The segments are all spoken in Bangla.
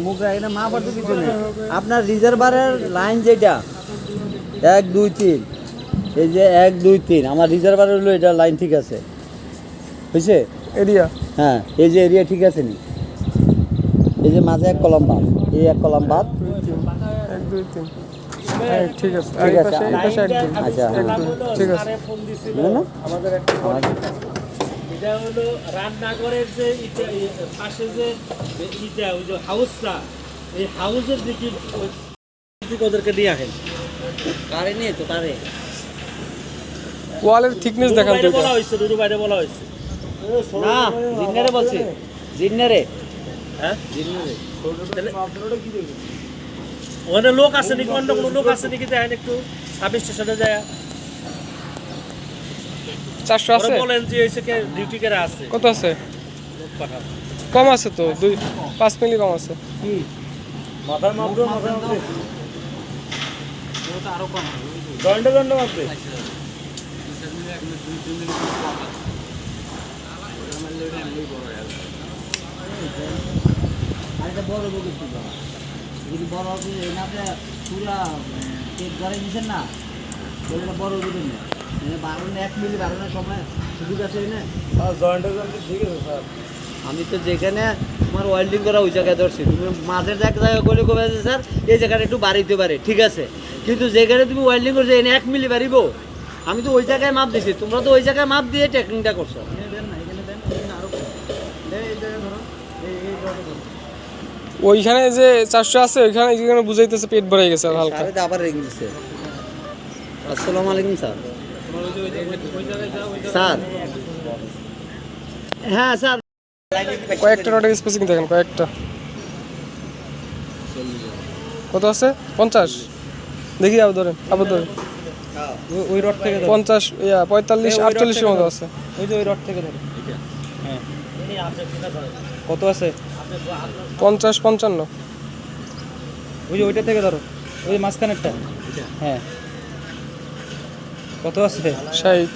মুখ রাখে না, মাপার তো কিছু নেই। আপনার রিজার্ভারের লাইন যেটা 1 2 3, এই যে 1 2 3 আমার রিজার্ভার হলো, এটা লাইন ঠিক আছে, বুঝছে এরিয়া। হ্যাঁ, এই যে এরিয়া ঠিক আছে নি, এই যে মাঝে 1 কলাম বাদ, এই 1 কলাম বাদ, 1 2 3 হ্যাঁ ঠিক আছে। আর ঠিক এই আছে। পাশে একদম। আচ্ছা, 1 2 ঠিক আছে। আমাদের এটা হলো রান্নাঘরের যে পাশে যে ইটা ওই যে হাউসটা, এই হাউসের দিকে ওদেরকে দিয়ে আসেন। কারে নিয়ে তো কারে ওয়ালের থিকনেস দেখান তো। বলা হয়েছে, নুরু বাইরে বলা হয়েছে না, জিন্নারে বলছি, জিন্নারে, হ্যাঁ জিন্নারে। ওখানে লোক আছে নাকি, অন্য কোনো লোক আছে নাকি দেখেন একটু, সাব স্টেশনে যায় 400 আছে। বলেন যে এসে কে ডিউটি করে আছে, কত আছে? লোক পাঠাও। কম আছে তো, 5 মিলি কম আছে। কি মাথার মাপবে, মাথার মাপবে, ওটা আরো কম হবে। দণ্ড দণ্ড মাপবে। আর এটা বড় বড় ছিল, যদি বড় হবে না, আপনি পুরা পেট ধরে নিছেন না, ওইটা বড় হবে না, বাড়ানো 1 মিলি বাড়ানোর সময় সুযোগ আছে না। জয়েন্টে জয়েন্টে ঠিক আছে স্যার। আমি তো যেখানে তোমার ওয়েল্ডিং করা ওই জায়গায় ধরছি, তুমি মাঝের জায়গায় করলে কবে আছে স্যার, এই জায়গাটা একটু বাড়িতে পারে, ঠিক আছে, কিন্তু যেখানে তুমি ওয়েল্ডিং করছো এনে 1 মিলি বাড়িব, আমি তো ওই জায়গায় মাপ দিছি, তোমরা তো ওই জায়গায় মাপ দিয়ে টেকনিকটা করছো। ওইখানে যে 400 আছে, ওইখানে যেখানে বুঝাইতেছে পেট ভরে গেছে আর হালকা। স্যার আবার রেখে দিচ্ছে। আসসালামু আলাইকুম স্যার। স্যার হ্যাঁ স্যার, কয়েকটা রডের স্পেসিং দেখেন, কয়েকটা। কত আছে? 50 দেখি, আবার ধরেন, আবার ধরেন। ওই রড থেকে 50 45 48 এর মতো আছে। ওই যে ওই রড থেকে ধরো। হ্যাঁ, কত আছে? 50 55 ওই যে ওইটা থেকে ধরো, ওই যে মাঝখানেরটা। হ্যাঁ, কত আছে? 60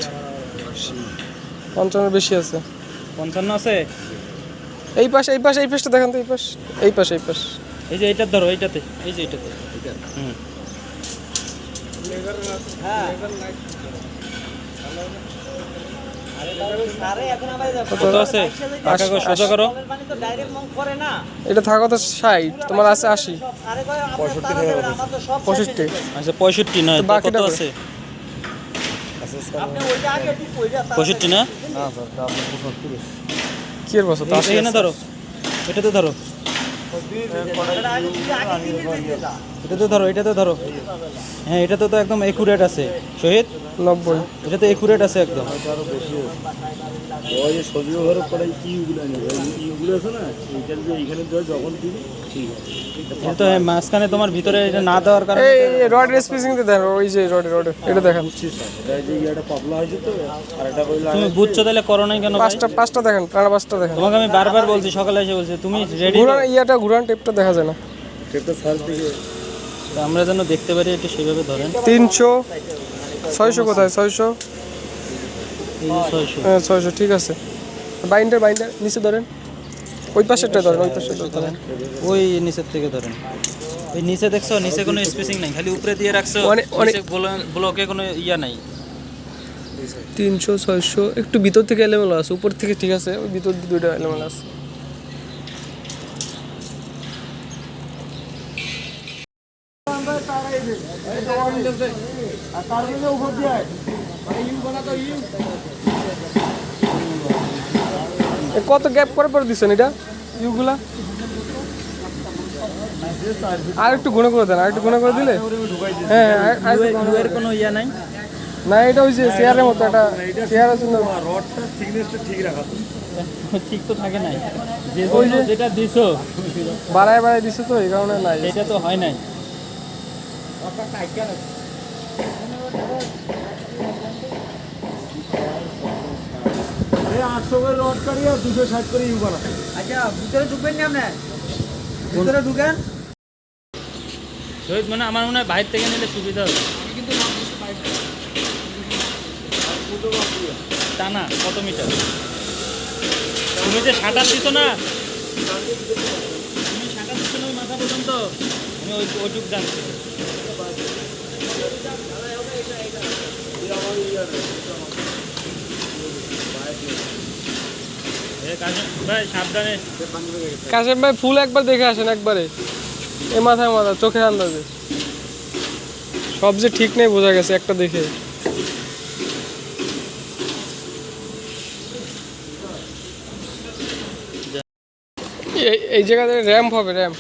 55 বেশি আছে। 55 আছে। এই পাশে, এই পাশে, এই পাশটা দেখেন তো, এই পাশ, এই পাশে, এই পাশ। এই যে এইটার ধরো, এইটাতে, এই যে এইটাতে। হুম, কত আছে? টাকা কো সোজা করো। এটা থাকা কথা 60, তোমার আছে 80 65। আচ্ছা 65 নয় তো, বাকিটা কত কত? আছে? 65 না? কি এর বছর? এখানে ধরো, এটাতে ধরো, এটাতে ধরো, এটাতে ধরো। হ্যাঁ, এটাতে তো একদম একুরেট আছে শহীদ, 90 এটাতে একুরেট আছে একদম। ওই যে সবজি ঘর পড়ে ইগুলো নেই, ইগুলো আছে না, এইটার যে এইখানে দেওয়া যখন দিবি ঠিক আছে। এটা তো মাঝখানে তোমার ভিতরে এটা না দেওয়ার কারণে এই রডের স্পেসিং তে দেখেন, ওই যে রড এটা দেখেন। এটা যে ইয়াটা পাবলা হয়েছে তো, আর এটা কইলা তুমি বুঝছো তাহলে করো নাই কেন ভাই? পাঁচটা দেখেন, টানা পাঁচটা দেখেন। তোমাকে আমি বারবার বলছি, সকালে এসে বলছি তুমি রেডি। ঘুরান ঘুরান, টেপটা দেখা যায় না। টেপটা সার দিকে আমরা যেন দেখতে পারি একটু সেভাবে ধরেন। 300 600 কোথায়? 600 এই যে 600। 600 ঠিক আছে। বাইন্ডার নিচে ধরেন, ওই পাশেরটা ধরেন, ওই পাশেরটা ধরেন। ওই নিচের থেকে ধরেন, ওই নিচে দেখছো, নিচে কোনো স্পেসিং নাই, খালি উপরে দিয়ে রাখছো, অনেক ব্লকে কোনো ইয়া নাই। 300 600 একটু ভিতর থেকে এলোমেলো আছে, উপর থেকে ঠিক আছে, ওই ভিতর দিয়ে দুইটা এলোমেলো আছে। কত গ্যাপ করে দিচ্ছেন এটা ইউগুলা? আর একটু গুণে করে দেন, আর একটু গুণে করে দিলে। হ্যাঁ, এর কোনো ইয়া নাই না, এটা ওই যে চেয়ারের মতো, একটা চেয়ারের জন্য রডটা থিকনেসটা ঠিক রাখা তো। ঠিক তো থাকে নাই, ওই যে যেটা দিছো বাড়ায় দিচ্ছে তো, এই কারণে নাই। এটা তো হয় নাই। এই 800 করে রড কাটি আর 260 করে ইউ বানা। আচ্ছা ভিতরে ঢুকবেন না, আপনি ভিতরে ঢুকেন। শহীদ মানে আমার মনে হয় বাইরে থেকে নিলে সুবিধা হবে। টানা কত মিটার? তুমি যে সাঁটার দিছো না, তুমি সাঁটার দিছো না, ওই মাথা পর্যন্ত আমি ওইটুক জানছি। ভাই সাবধানে। কাশেম ভাই ফুল একবার দেখে আসেন একবারে, এ মাথায় মাথা চোখের আন্দাজে সব যে ঠিক নেই বোঝা গেছে একটা দেখে। এই জায়গাতে র্যাম্প হবে, র্যাম্প।